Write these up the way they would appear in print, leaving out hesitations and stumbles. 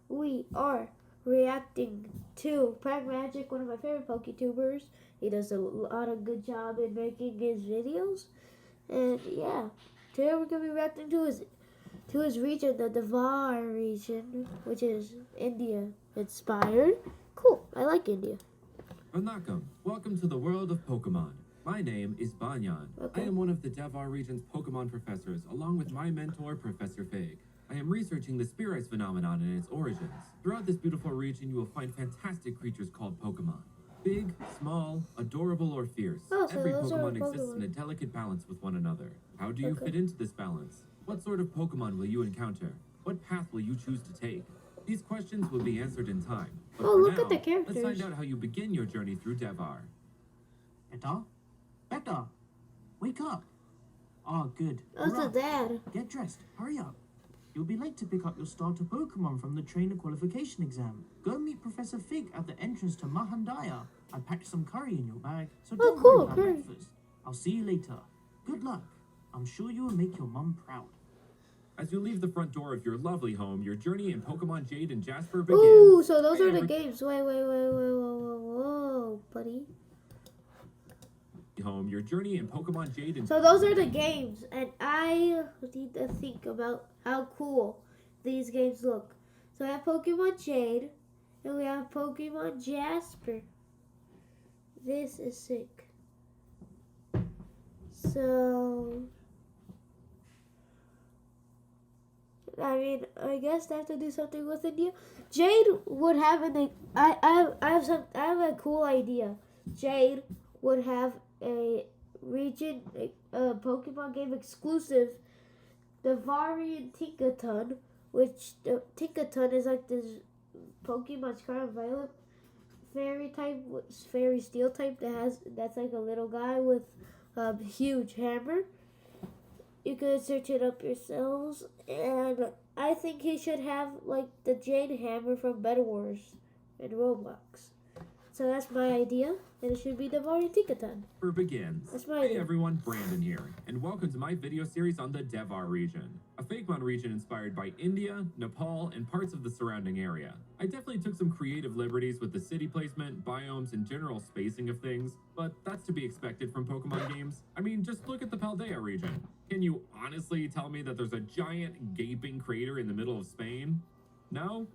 we are reacting to Pragmagic, one of my favorite PokeTubers. He does a lot of good job in making his videos. And yeah, today we're going to be reacting to his region, the Devhar region, which is India inspired. Cool, I like India. Vanakkam, welcome to the world of Pokemon. My name is Banyan. Okay. I am one of the Devhar region's Pokemon professors, along with my mentor, Professor Fig. I am researching the Spear Ice phenomenon and its origins. Throughout this beautiful region, you will find fantastic creatures called Pokemon. Big, small, adorable, or fierce. Oh, so Every those are Pokemon exists in Pokemon. a delicate balance with one another. How do you Okay. fit into this balance? What sort of Pokemon will you encounter? What path will you choose to take? These questions will be answered in time. But Oh, for look now, at the characters. let's find out how you begin your journey through Devhar. Beta? Beta! Wake up! Oh, good. That's Hurrah. a dad. Get dressed. Hurry up. You'll be late to pick up your starter Pokemon from the trainer qualification exam. Go meet Professor Fig at the entrance to Mahandaya. I packed some curry in your bag, so Oh, don't cool, worry about curry. breakfast. I'll see you later. Good luck. I'm sure you will make your mum proud. As you leave the front door of your lovely home, your journey in Pokemon Jade and Jasper begins. Ooh, so those Hey, are the games. Wait, whoa, buddy. Your journey in Pokemon Jade and So those are the games, and I need to think about how cool these games look. So we have Pokemon Jade, and we have Pokemon Jasper. This is sick. So, I mean, I guess they have to do something with India. Jade would have I have a cool idea. Jade would have a region, a Pokemon game exclusive, the Varian Tinkaton, which the Tinkaton is like this Pokemon Scarlet Violet fairy type, fairy steel type that's like a little guy with a huge hammer. You can search it up yourselves, and I think he should have like the Jade Hammer from Bed Wars in Roblox. So that's my idea, and it should be the Mario Tinkaton. begins. That's my Hey idea. everyone, Brandon here, and welcome to my video series on the Devhar region, a Fakemon region inspired by India, Nepal, and parts of the surrounding area. I definitely took some creative liberties with the city placement, biomes, and general spacing of things, but that's to be expected from Pokemon games. I mean, just look at the Paldea region. Can you honestly tell me that there's a giant gaping crater in the middle of Spain? No?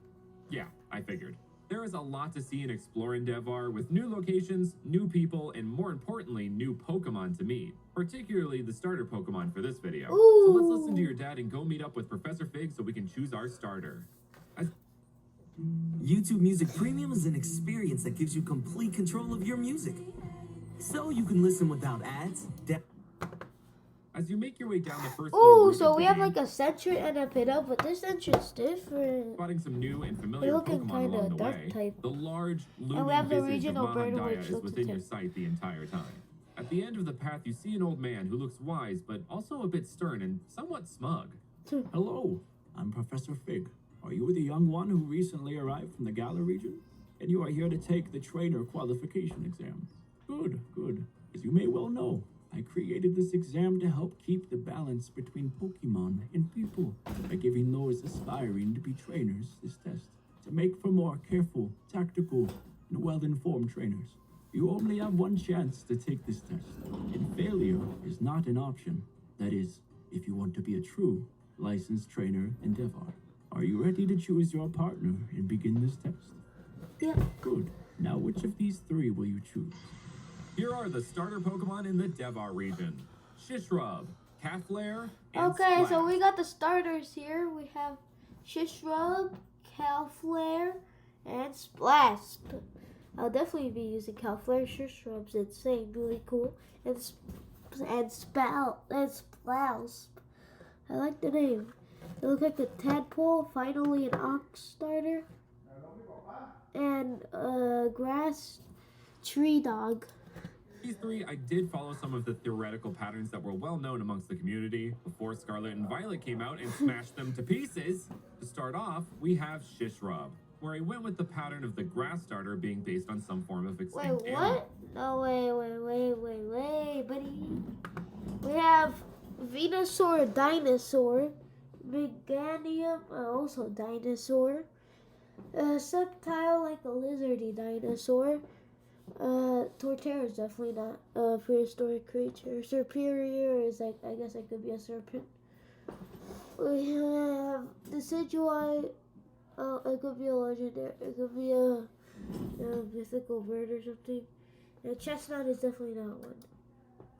Yeah, I figured. There is a lot to see and explore in Devhar, with new locations, new people, and more importantly, new Pokemon to meet. Particularly the starter Pokemon for this video. So let's listen to your dad and go meet up with Professor Fig so we can choose our starter. YouTube Music Premium is an experience that gives you complete control of your music. So you can listen without ads. As you make your way down the first Ooh, route so of we the have game, like a Sentry and a Pidove, but this Sentry's different. spotting some new and They're familiar looking Pokemon kind along of the dark way, type. the large, And we looming have the visage of regional bird, Mahandaya which is looks within your intense. sight the entire time. At the end of the path, you see an old man who looks wise, but also a bit stern and somewhat smug. Hello, I'm Professor Fig. Are you the young one who recently arrived from the Galar region? And you are here to take the trainer qualification exam. Good, good. As you may well know, I created this exam to help keep the balance between Pokemon and people by giving those aspiring to be trainers this test to make for more careful, tactical, and well-informed trainers. You only have one chance to take this test, and failure is not an option. That is, if you want to be a true licensed trainer in Devhar. Are you ready to choose your partner and begin this test? Yeah. Good. Now, which of these three will you choose? Here are the starter Pokemon in the Devhar region: Shishrub, Caflare, and Okay, so Splash. we got the starters here. We have Shishrub, Calflare, and Splash. I'll definitely be using Calflare. Shishrub's insane, really cool. And Splouse. I like the name. They look like a tadpole, finally an ox starter. And grass tree dog. These three, I did follow some of the theoretical patterns that were well known amongst the community before Scarlet and Violet came out and smashed them to pieces. To start off, we have Shishrub, where I went with the pattern of the grass starter being based on some form of Wait, extinct what? animal. No, wait, buddy. We have Venusaur, Dinosaur, Meganium, also Dinosaur, Reptile like a lizardy dinosaur. Torterra is definitely not a prehistoric creature. Superior is like, I guess it could be a serpent. We have Decidui. It could be a legendary. It could be a mythical bird or something. And chestnut is definitely not one.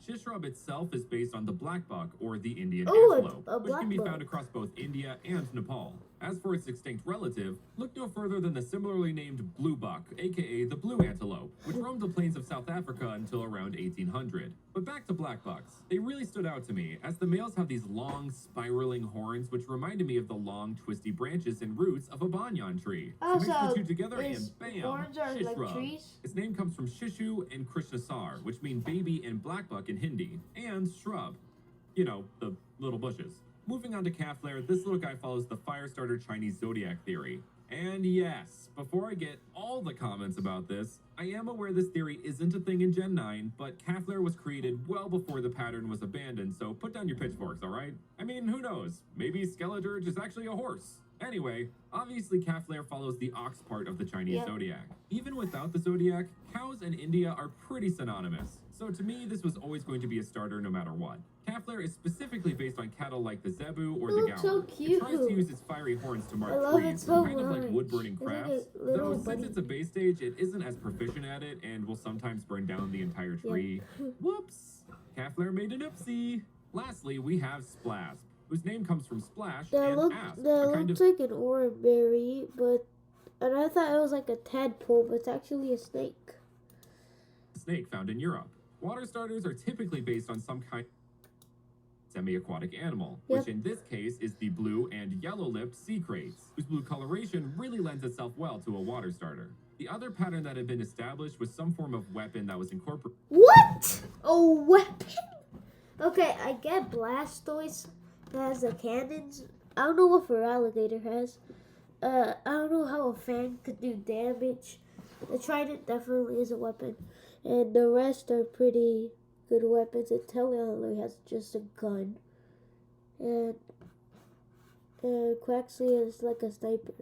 Shishrub itself is based on the black buck or the Indian Oh, antelope, a which can be black found buck. across both India and Nepal. As for its extinct relative, look no further than the similarly named blue buck, aka the blue antelope, which roamed the plains of South Africa until around 1800. But back to black bucks. They really stood out to me, as the males have these long, spiraling horns which reminded me of the long, twisty branches and roots of a banyan tree. So mix the two together and bam, horns are like Shishrub. trees? Its name comes from Shishu and Krishnasar, which mean baby and black buck in Hindi, and shrub. You know, the little bushes. Moving on to Kaflair, this little guy follows the Firestarter Chinese zodiac theory. And yes, before I get all the comments about this, I am aware this theory isn't a thing in Gen 9, but Kaflair was created well before the pattern was abandoned, so put down your pitchforks, alright? I mean, who knows? Maybe Skeledirge is actually a horse. Anyway, obviously Kaflair follows the ox part of the Chinese zodiac. Even without the zodiac, cows and India are pretty synonymous. So to me, this was always going to be a starter no matter what. Kaflair is specifically based on cattle like the zebu or the Oh, gaur. so It cute. tries to use its fiery horns to mark I love it trees, so kind of like much. wood-burning It's like a crafts. little Though bunny. since it's a base stage, it isn't as proficient at it and will sometimes burn down the entire tree. Whoops! Kaflair made an oopsie! Lastly, we have Splasp, whose name comes from splash and asp, a kind of looks like an orangeberry, and I thought it was like a tadpole, but it's actually a snake. snake found in Europe. Water starters are typically based on some kind of semi-aquatic animal, which in this case is the blue and yellow-lipped sea kraits, whose blue coloration really lends itself well to a water starter. The other pattern that had been established was some form of weapon that was incorporated. What? A weapon? Okay, I get Blastoise has the cannons. I don't know what Feraligatr has. I don't know how a fan could do damage. The Trident definitely is a weapon. And the rest are pretty good weapons. And Telehandler has just a gun. And Quaxley is like a sniper.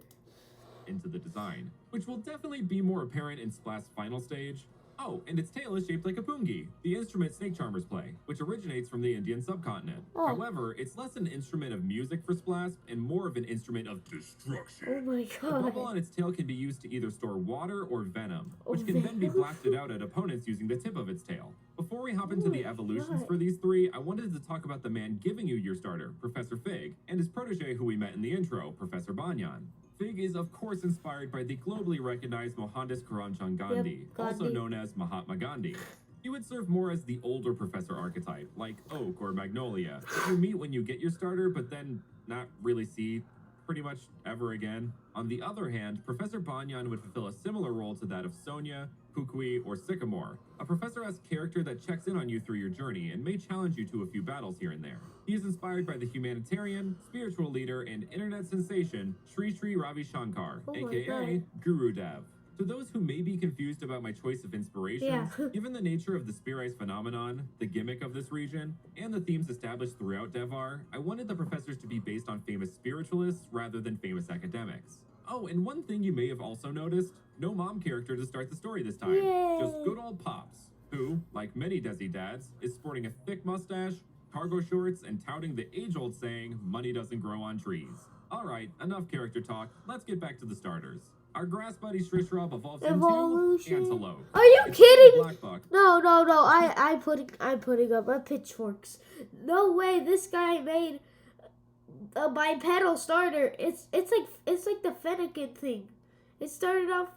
Into the design, which will definitely be more apparent in Splash's final stage. Oh, and its tail is shaped like a pungi, the instrument snake charmers play, which originates from the Indian subcontinent. Oh. However, it's less an instrument of music for Splash and more of an instrument of destruction. Oh my The bubble god. on its tail can be used to either store water or venom, which Oh, can then be venom? blasted out at opponents using the tip of its tail. Before we hop into Oh the my evolutions God. for these three, I wanted to talk about the man giving you your starter, Professor Fig, and his protege who we met in the intro, Professor Banyan. Fig is of course inspired by the globally recognized Mohandas Karamchand Gandhi, also Gandhi. known as Mahatma Gandhi. He would serve more as the older professor archetype, like Oak or Magnolia, that you meet when you get your starter, but then not really see pretty much ever again. On the other hand, Professor Banyan would fulfill a similar role to that of Sonia, Kukui, or Sycamore, a professor-esque character that checks in on you through your journey and may challenge you to a few battles here and there. He is inspired by the humanitarian, spiritual leader, and internet sensation Sri Sri Ravi Shankar, Oh my aka God. Guru Dev. To those who may be confused about my choice of inspirations, Yeah. given the nature of the Spear Ice phenomenon, the gimmick of this region, and the themes established throughout Devhar, I wanted the professors to be based on famous spiritualists rather than famous academics. Oh, and one thing you may have also noticed, no mom character to start the story this time. Yay. Just good old Pops, who, like many Desi dads, is sporting a thick mustache, cargo shorts, and touting the age-old saying, money doesn't grow on trees. Alright, enough character talk, let's get back to the starters. Our grass buddy Shrishrob evolves Evolution. into Antelope. Are you It's kidding? Black buck. No. I'm putting up my pitchforks. No way. This guy made a bipedal starter. It's like the Fennekin thing. It started off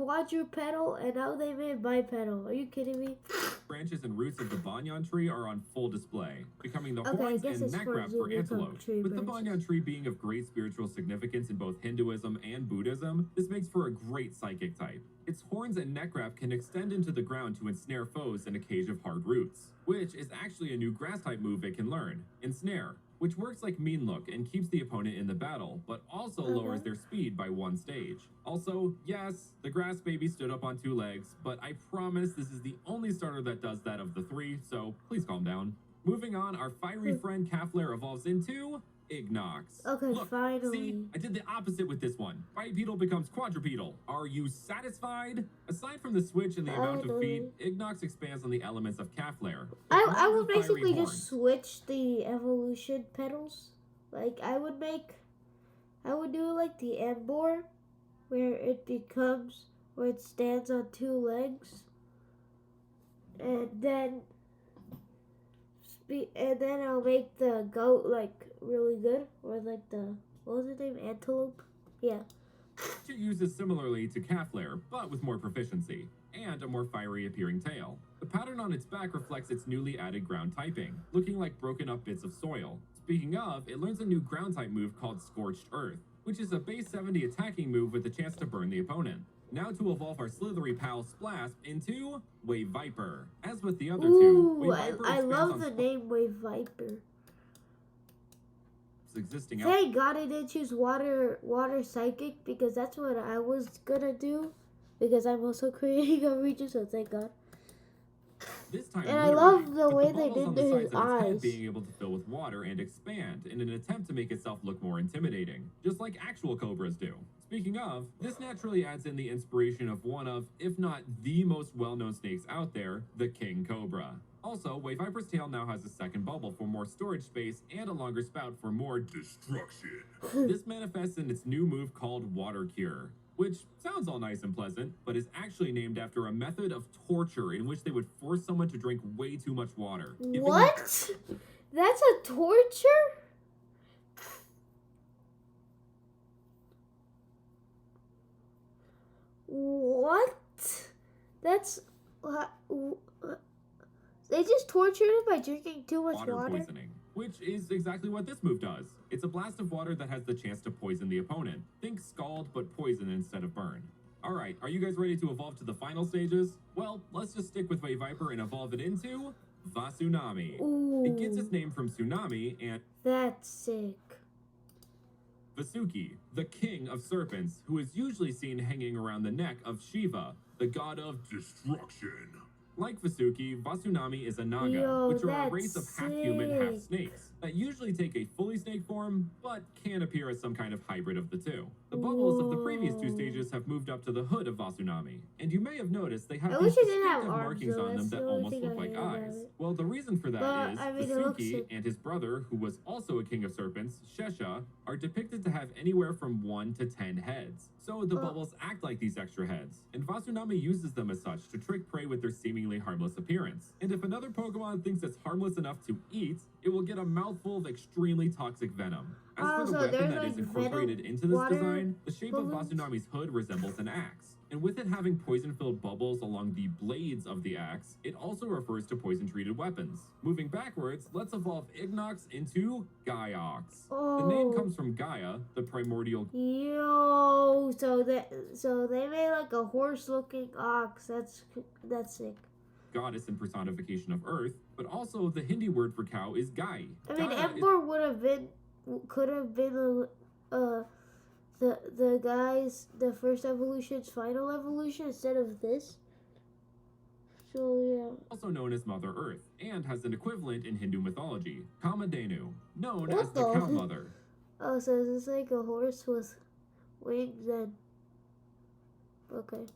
quadrupedal and now they made bipedal. Are you kidding me? Branches and roots of the banyan tree are on full display, becoming the Okay, I horns guess and it's neck for wrap for zooming from antelope. tree With the branches. banyan tree being of great spiritual significance in both Hinduism and Buddhism, this makes for a great psychic type. Its horns and neck wrap can extend into the ground to ensnare foes in a cage of hard roots, which is actually a new grass type move it can learn, Ensnare, which works like Mean Look and keeps the opponent in the battle, but also lowers their speed by one stage. Also, yes, the grass baby stood up on 2 legs, but I promise this is the only starter that does that of the 3, so please calm down. Moving on, our fiery friend Kaflair evolves into Ignox. Okay, Look, finally. see, I did the opposite with this one. Bipedal becomes quadrupedal. Are you satisfied? Aside from the switch and the amount of feet, Ignox expands on the elements of calf layer. I would basically just switch the evolution pedals. Like I would do like the Embor, where it stands on two legs, and then I'll make the goat like really good, or like the what was its name, antelope? Yeah. It uses similarly to calf layer, but with more proficiency and a more fiery appearing tail. The pattern on its back reflects its newly added ground typing, looking like broken up bits of soil. Speaking of, it learns a new ground type move called Scorched Earth, which is a base 70 attacking move with the chance to burn the opponent. Now to evolve our slithery pal Splasp into Wave Viper. As with the other two, Wave Viper I expands love on the name Wave Viper. Existing Thank God I didn't choose water psychic, because that's what I was gonna do, because I'm also creating a region, so thank God. This time, and I love the way they bubbles did on the his sides of its eyes. head being able to fill with water and expand in an attempt to make itself look more intimidating, just like actual cobras do. Speaking of, this naturally adds in the inspiration of one of, if not the most well-known snakes out there, the king cobra. Also, Wave Viper's tail now has a second bubble for more storage space and a longer spout for more destruction. This manifests in its new move called Water Cure, which sounds all nice and pleasant, but is actually named after a method of torture in which they would force someone to drink way too much water. What? That's a torture? What? That's... They just tortured him by drinking too much water? Poisoning, which is exactly what this move does. It's a blast of water that has the chance to poison the opponent. Think scald, but poison instead of burn. Alright, are you guys ready to evolve to the final stages? Well, let's just stick with Wave Viper and evolve it into Vasunami. Ooh. It gets its name from tsunami and That's sick. Vasuki, the king of serpents, who is usually seen hanging around the neck of Shiva, the god of destruction. Like Vasuki, Vasunami is a Naga, which are a race of half-human, half-snakes that usually take a fully snake form, but can appear as some kind of hybrid of the two. The bubbles of the previous two stages have moved up to the hood of Vasunami, and you may have noticed they have these distinctive markings on them that almost look like eyes. Well, the reason for that is Vasuki and his brother, who was also a king of serpents, Shesha, are depicted to have anywhere from 1 to 10 heads. So the bubbles act like these extra heads, and Vasunami uses them as such to trick prey with their seemingly harmless appearance. And if another Pokemon thinks it's harmless enough to eat, it will get a mouthful of extremely toxic venom. As for the weapon that is incorporated into this design, the shape of Vasunami's hood resembles an axe. And with it having poison-filled bubbles along the blades of the axe, it also refers to poison-treated weapons. Moving backwards, let's evolve Ignox into Gaiox. The name comes from Gaia, the primordial... Yo, so they made like a horse-looking ox. That's sick. Goddess and personification of Earth, but also the Hindi word for cow is Gai. I mean, Ember could have been the first evolution's final evolution instead of this. So yeah. Also known as Mother Earth, and has an equivalent in Hindu mythology, Kamadhenu, known as the cow mother. Oh, so is this like a horse with wings and... Okay.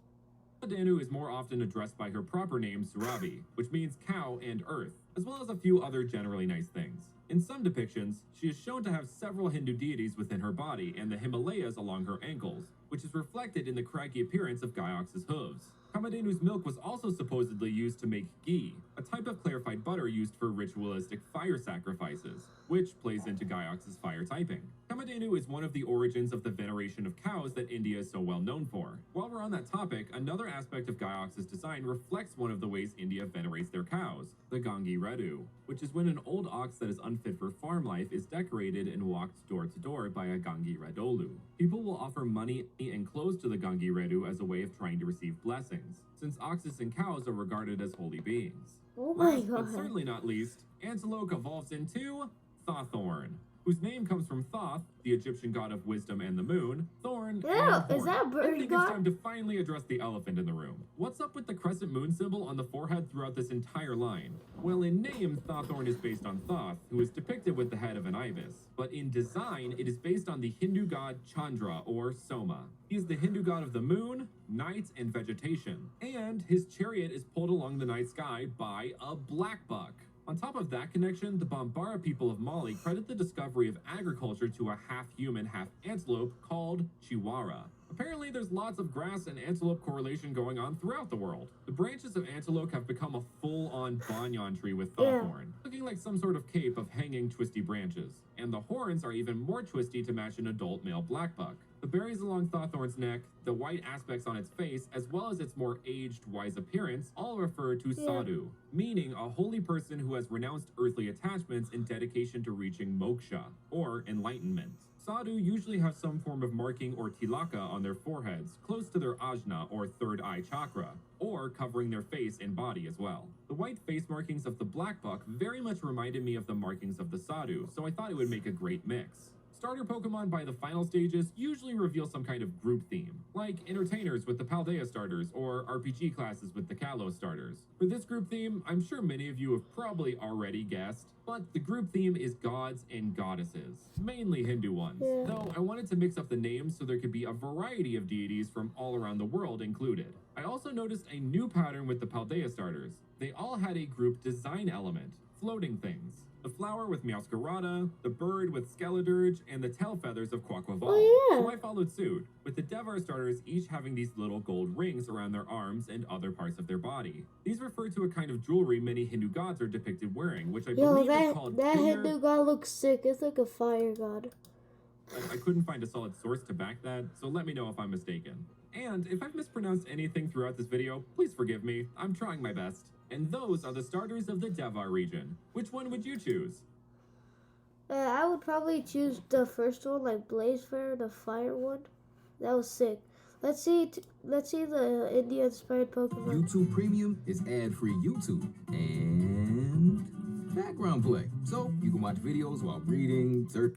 Kamadhenu is more often addressed by her proper name, Surabi, which means cow and earth, as well as a few other generally nice things. In some depictions, she is shown to have several Hindu deities within her body and the Himalayas along her ankles, which is reflected in the craggy appearance of Gaiox's hooves. Kamadhenu's milk was also supposedly used to make ghee, a type of clarified butter used for ritualistic fire sacrifices, which plays into Gaiox's fire typing. Kamadhenu is one of the origins of the veneration of cows that India is so well known for. While we're on that topic, another aspect of Gaiox's design reflects one of the ways India venerates their cows, the Gangi Redu, which is when an old ox that is unfit for farm life is decorated and walked door to door by a Gangi Redolu. People will offer money and clothes to the Gangi Redu as a way of trying to receive blessings, since oxes and cows are regarded as holy beings. Oh my Last, god. but certainly not least, Antelope evolves into Thawthorn, whose name comes from Thoth, the Egyptian god of wisdom and the moon, Thorn, horn, Yeah, and horn. is that a bird I think god? it's time to finally address the elephant in the room. What's up with the crescent moon symbol on the forehead throughout this entire line? Well, in name, Thawthorn is based on Thoth, who is depicted with the head of an ibis. But in design, it is based on the Hindu god Chandra, or Soma. He is the Hindu god of the moon, night, and vegetation. And his chariot is pulled along the night sky by a black buck. On top of that connection, the Bambara people of Mali credit the discovery of agriculture to a half-human, half-antelope called Chihuahua. Apparently, there's lots of grass and antelope correlation going on throughout the world. The branches of antelope have become a full-on banyan tree with Thawthorn, looking like some sort of cape of hanging twisty branches. And the horns are even more twisty to match an adult male blackbuck. The berries along Thawthorn's neck, the white aspects on its face, as well as its more aged, wise appearance, all refer to Sadhu, meaning a holy person who has renounced earthly attachments in dedication to reaching moksha, or enlightenment. Sadhu usually have some form of marking or tilaka on their foreheads, close to their ajna or third eye chakra, or covering their face and body as well. The white face markings of the black buck very much reminded me of the markings of the Sadhu, so I thought it would make a great mix. Starter Pokemon by the final stages usually reveal some kind of group theme, like entertainers with the Paldea starters or RPG classes with the Kalos starters. For this group theme, I'm sure many of you have probably already guessed, but the group theme is gods and goddesses, mainly Hindu ones. Though I wanted to mix up the names so there could be a variety of deities from all around the world included. I also noticed a new pattern with the Paldea starters. They all had a group design element, floating things. The flower with Meowscarada, the bird with Skeledirge, and the tail feathers of Quaquaval. Oh, yeah. So I followed suit, with the Devhar starters each having these little gold rings around their arms and other parts of their body. These refer to a kind of jewelry many Hindu gods are depicted wearing, which I believe is called that tinder. Hindu god looks sick. It's like a fire god. I couldn't find a solid source to back that, so let me know if I'm mistaken. And if I've mispronounced anything throughout this video, please forgive me. I'm trying my best. And those are the starters of the Devhar region. Which one would you choose? I would probably choose the first one, like Blazefair, the fire one. That was sick. Let's see the India-inspired Pokemon. YouTube Premium is ad-free YouTube and background play, so you can watch videos while reading, search.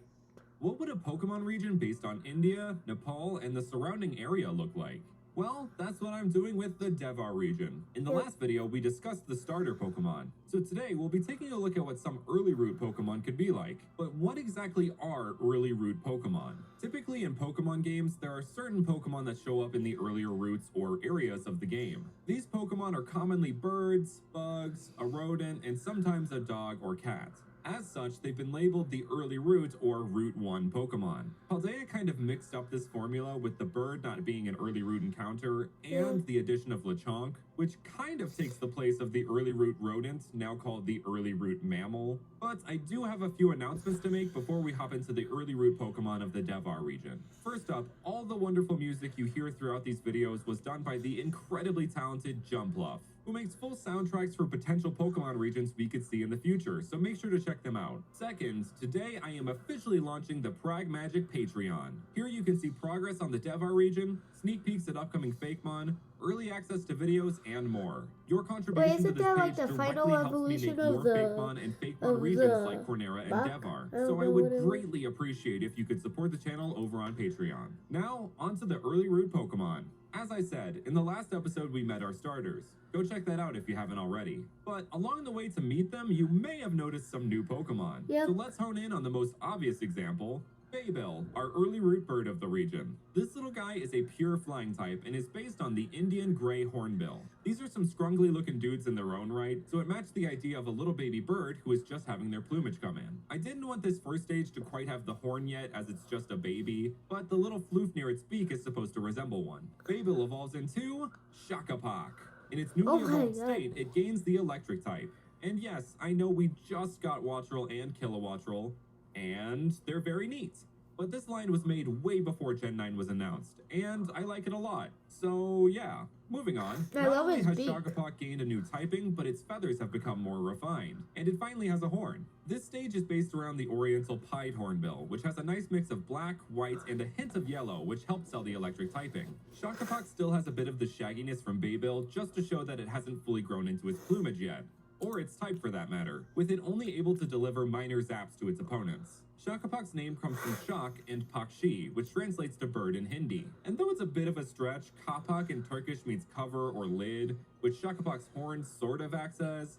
What would a Pokemon region based on India, Nepal, and the surrounding area look like? Well, that's what I'm doing with the Devhar region. In the last video, we discussed the starter Pokemon. So today, we'll be taking a look at what some early route Pokemon could be like. But what exactly are early route Pokemon? Typically in Pokemon games, there are certain Pokemon that show up in the earlier routes or areas of the game. These Pokemon are commonly birds, bugs, a rodent, and sometimes a dog or cat. As such, they've been labeled the early route or Route 1 Pokemon. Paldea kind of mixed up this formula with the bird not being an early route encounter and the addition of Lechonk, which kind of takes the place of the early route rodent, now called the early route mammal. But I do have a few announcements to make before we hop into the early route Pokemon of the Devhar region. First up, all the wonderful music you hear throughout these videos was done by the incredibly talented Jumpluff, who makes full soundtracks for potential Pokemon regions we could see in the future, so make sure to check them out. Second, today I am officially launching the Pragmagic Patreon. Here you can see progress on the Devhar region, sneak peeks at upcoming Fakemon, early access to videos, and more. Your contribution to isn't this that page like the directly final helps me evolution make more of the- Fakemon and Fakemon of regions the like Cornera and buck? Devhar, I don't so I know would what it is. greatly appreciate if you could support the channel over on Patreon. Now, onto the early route Pokemon. As I said, in the last episode we met our starters. Go check that out if you haven't already. But along the way to meet them, you may have noticed some new Pokemon. Yep. So let's hone in on the most obvious example, Baybill, our early route bird of the region. This little guy is a pure flying type and is based on the Indian gray hornbill. These are some scrungly looking dudes in their own right, so it matched the idea of a little baby bird who is just having their plumage come in. I didn't want this first stage to quite have the horn yet, as it's just a baby, but the little floof near its beak is supposed to resemble one. Baybill evolves into Shakapak. In its newly evolved state, it gains the electric type. And yes, I know we just got Wattrel and Kilowattrel, and they're very neat. But this line was made way before Gen 9 was announced, and I like it a lot. So yeah, moving on. I Not love only his has beak. Shakapak gained a new typing, but its feathers have become more refined, and it finally has a horn. This stage is based around the Oriental Pied Hornbill, which has a nice mix of black, white, and a hint of yellow, which helps sell the electric typing. Shakapak still has a bit of the shagginess from Baybill, just to show that it hasn't fully grown into its plumage yet. or its type for that matter, with it only able to deliver minor zaps to its opponents. Shakapak's name comes from shak and pakshi, which translates to bird in Hindi. And though it's a bit of a stretch, kapak in Turkish means cover or lid, which Shakapak's horn sort of acts as.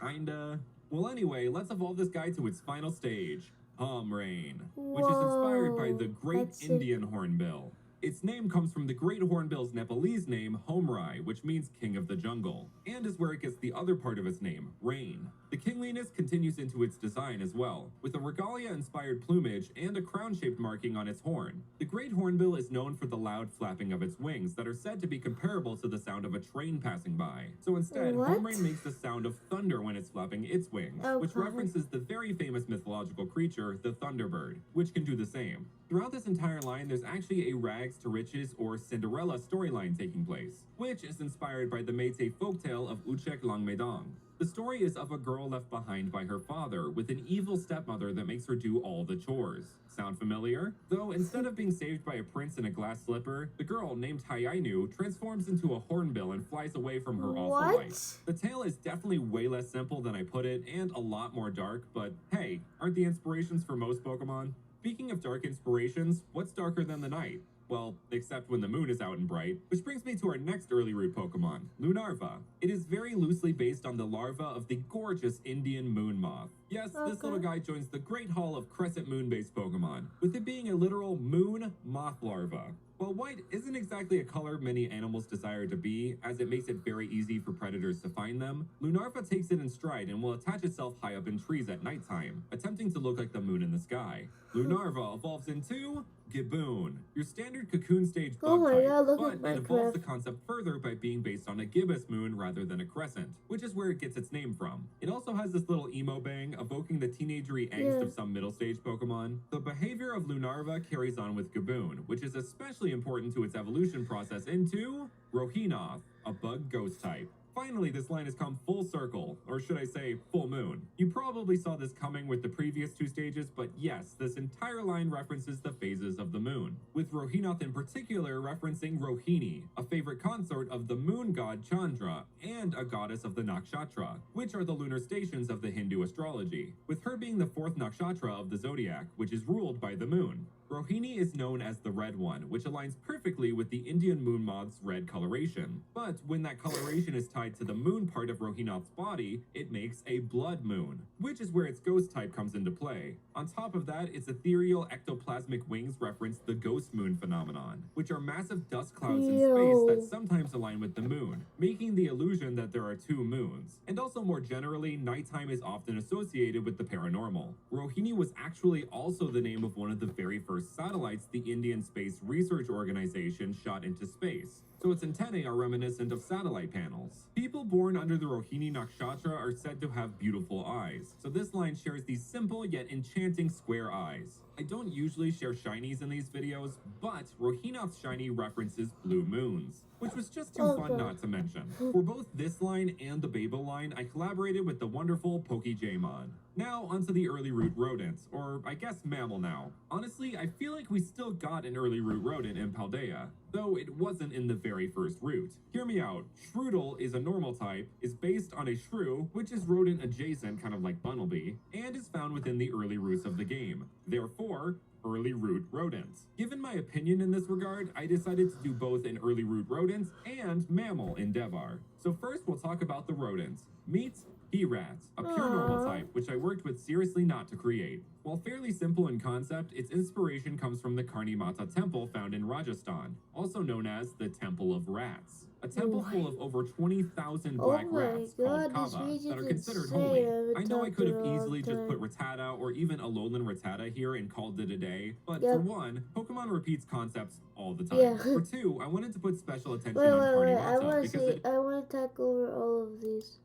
Kinda. Well, anyway, let's evolve this guy to its final stage, Hum Rain, which is inspired by the Great that's sick. Indian Hornbill. Its name comes from the Great Hornbill's Nepalese name, Homrai, which means King of the Jungle, and is where it gets the other part of its name, Rain. The kingliness continues into its design as well, with a regalia-inspired plumage and a crown-shaped marking on its horn. The Great Hornbill is known for the loud flapping of its wings that are said to be comparable to the sound of a train passing by. So instead, What? Homrai makes the sound of thunder when it's flapping its wings, which Okay. references the very famous mythological creature, the Thunderbird, which can do the same. Throughout this entire line, there's actually a rags to riches or Cinderella storyline taking place, which is inspired by the Métis folktale of Uchek Langmedang. The story is of a girl left behind by her father with an evil stepmother that makes her do all the chores. Sound familiar? Though instead of being saved by a prince in a glass slipper, the girl, named Hayainu, transforms into a hornbill and flies away from her awful What? life. The tale is definitely way less simple than I put it, and a lot more dark, but hey, aren't the inspirations for most Pokemon? Speaking of dark inspirations, what's darker than the night? Well, except when the moon is out and bright. Which brings me to our next early root Pokemon, Lunarva. It is very loosely based on the larva of the gorgeous Indian moon moth. Yes, this little guy joins the great hall of crescent moon-based Pokemon, with it being a literal moon moth larva. While white isn't exactly a color many animals desire to be, as it makes it very easy for predators to find them, Lunarva takes it in stride and will attach itself high up in trees at nighttime, attempting to look like the moon in the sky. Lunarva evolves into Giboon, your standard cocoon stage Oh bug my type, God, look but at it evolves Minecraft. the concept further by being based on a gibbous moon rather than a crescent, which is where it gets its name from. It also has this little emo bang, evoking the teenagery angst Yeah. of some middle stage Pokemon. The behavior of Lunarva carries on with Giboon, which is especially important to its evolution process into Rohinoth, a bug ghost type. Finally, this line has come full circle, or should I say, full moon. You probably saw this coming with the previous two stages, but yes, this entire line references the phases of the moon, with Rohinoth in particular referencing Rohini, a favorite consort of the moon god Chandra, and a goddess of the nakshatra, which are the lunar stations of the Hindu astrology, with her being the fourth nakshatra of the zodiac, which is ruled by the moon. Rohini is known as the Red One, which aligns perfectly with the Indian moon moth's red coloration. But when that coloration is tied to the moon part of Rohinoth's body, it makes a blood moon, which is where its ghost type comes into play. On top of that, its ethereal ectoplasmic wings reference the ghost moon phenomenon, which are massive dust clouds in space that sometimes align with the moon, making the illusion that there are two moons. And also more generally, nighttime is often associated with the paranormal. Rohini was actually also the name of one of the very first satellites the Indian Space Research Organization shot into space, so its antennae are reminiscent of satellite panels. People born under the Rohini Nakshatra are said to have beautiful eyes, so this line shares these simple yet enchanting square eyes. I don't usually share shinies in these videos, but Rohinoth's shiny references blue moons, which was just too fun not to mention. For both this line and the Babel line, I collaborated with the wonderful Pokejamon. Now onto the early root rodents, or I guess mammal now. Honestly, I feel like we still got an early root rodent in Paldea, though it wasn't in the very first root. Hear me out. Shroodle is a normal type, is based on a shrew, which is rodent adjacent, kind of like Bunnelby, and is found within the early roots of the game. Therefore, early root rodents. Given my opinion in this regard, I decided to do both an early root rodents and mammal in Devhar. So first we'll talk about the rodents. Meet He-Rats, a pure normal type, which I worked with seriously not to create. While fairly simple in concept, its inspiration comes from the Karni Mata temple found in Rajasthan, also known as the Temple of Rats. A temple full of over 20,000 black rats called Kava that are considered holy. I know I could have easily just put Rattata or even Alolan Rattata here and called it a day, but for one, Pokemon repeats concepts all the time. For two, I wanted to put special attention on Karni Mata because I want to talk over all of these.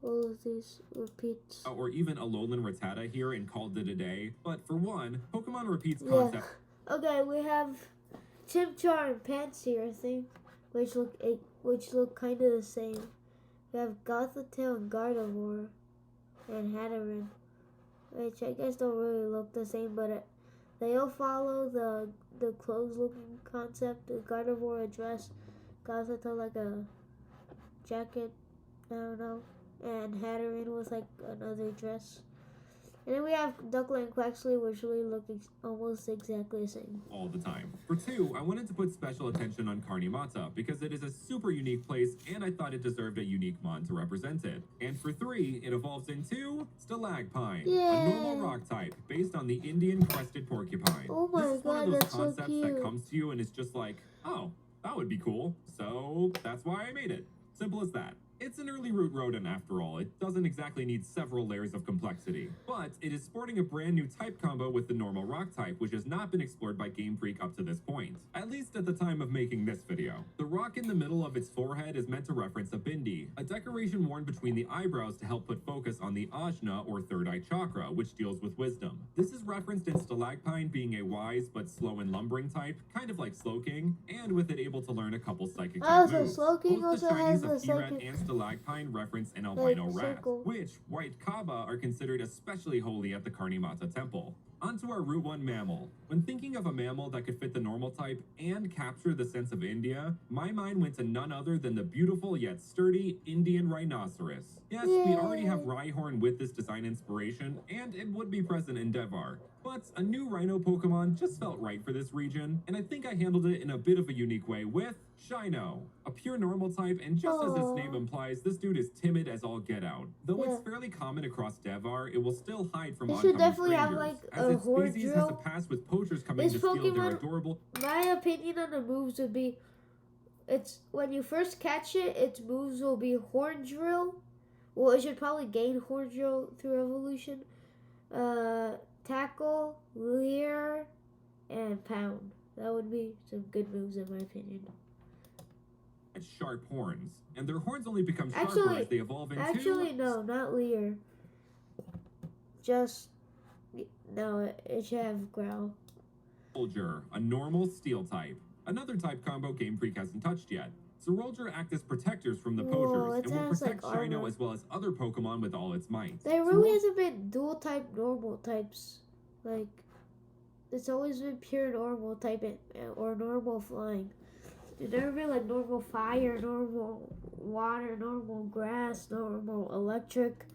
All of these repeats. Or even Alolan Rattata here and called it a day, but for one, Pokemon repeats concept. Okay, we have Chimchar and Pansear, I think, which look kind of the same. We have Gothitelle and Gardevoir and Hatterene, which I guess don't really look the same, but they all follow the clothes-looking concept. The Gardevoir a dress, Gothitelle like a jacket, I don't know. And Hatterene with like another dress. And then we have Duckling and Quaxley, which really look almost exactly the same. All the time. For 2, I wanted to put special attention on Carnimata because it is a super unique place and I thought it deserved a unique mon to represent it. And for 3, it evolves into Stalagpine, a normal rock type based on the Indian crested porcupine. Oh my This is one god, of those that's so concepts that cute. comes to you and it's just like, oh, that would be cool. So that's why I made it. Simple as that. It's an early root rodent after all. It doesn't exactly need several layers of complexity. But it is sporting a brand new type combo with the normal rock type, which has not been explored by Game Freak up to this point. At least at the time of making this video. The rock in the middle of its forehead is meant to reference a bindi, a decoration worn between the eyebrows to help put focus on the ajna or third eye chakra, which deals with wisdom. This is referenced in Stalagpine being a wise but slow and lumbering type, kind of like Slowking, and with it able to learn a couple psychic type So moves. Slowking Both the also has shinies a of Herat psychic and Stalagpine reference an albino rat, circle. which white Kaba are considered especially holy at the Carnimata temple. Onto our Route 1 mammal. When thinking of a mammal that could fit the normal type and capture the sense of India, my mind went to none other than the beautiful yet sturdy Indian rhinoceros. Yes, we already have Rhyhorn with this design inspiration, and it would be present in Devhar. But a new rhino Pokemon just felt right for this region, and I think I handled it in a bit of a unique way with Shino, a pure normal type, and just as its name implies, this dude is timid as all get out. Though it's fairly common across Devhar, it will still hide from They oncoming should definitely have, strangers, like, as a its horn species has drill. a past with poachers coming This to steal their Pokemon- adorable... My opinion on the moves would be, it's when you first catch it, its moves will be Horn Drill. Well, it should probably gain Horn Drill through evolution. Tackle, Leer, and Pound. That would be some good moves in my opinion. sharp horns, and their horns only become sharper as they evolve into... Actually, no, not Leer. Just, no, it should have Growl. Soldier, a normal steel type. Another type combo Game Freak hasn't touched yet. Zerolger act as protectors from the poachers it and will has, protect like, Shino armor. as well as other Pokemon with all its might. There really hasn't been dual type normal types. Like, it's always been pure normal type or normal flying. There's never been like normal fire, normal water, normal grass, normal electric.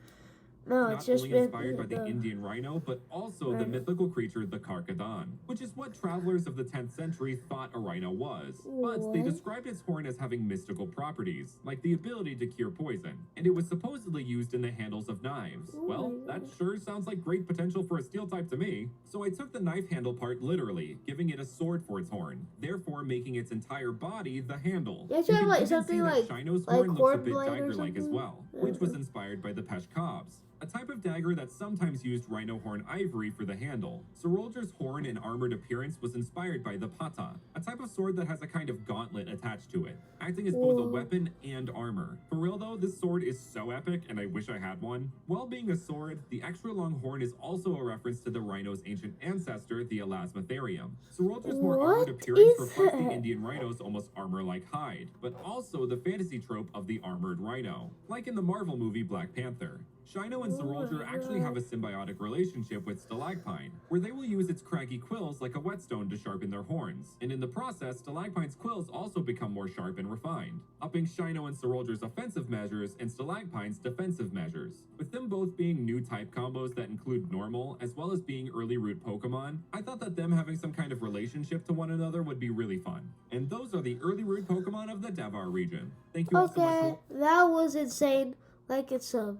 No, it's Not just only been inspired by the Indian rhino, but also the Right. mythical creature, the Karkadon, which is what travelers of the 10th century thought a rhino was. But they What? described its horn as having mystical properties, like the ability to cure poison, and it was supposedly used in the handles of knives. Oh Well, my that God. sure sounds like great potential for a steel type to me. So I took the knife handle part literally, giving it a sword for its horn, therefore making its entire body the handle. You actually have, can like, even something see that like- Shino's like horn looks a bit Hornblade or dagger-like as something? well, which was inspired by the Peshkabs, a type of dagger that sometimes used rhino horn ivory for the handle. Zerolger's horn and armored appearance was inspired by the Pata, a type of sword that has a kind of gauntlet attached to it, acting as both a Whoa. weapon and armor. For real though, this sword is so epic and I wish I had one. While being a sword, the extra long horn is also a reference to the rhino's ancient ancestor, the Elasmotherium. Zerolger's more armored What appearance is reflects the that? Indian rhino's almost armor-like hide, but also the fantasy trope of the armored rhino, like in the Marvel movie Black Panther. Shino and Oh Zerolger my actually have a God. symbiotic relationship with Stalagpine, where they will use its craggy quills like a whetstone to sharpen their horns, and in the process, Stalagpine's quills also become more sharp and refined, upping Shino and Zerolger's offensive measures and Stalagpine's defensive measures. With them both being new type combos that include normal, as well as being early root Pokemon, I thought that them having some kind of relationship to one another would be really fun. And those are the early root Pokemon of the Devhar region. Thank you all so much Okay, for... that was insane. Like and sub.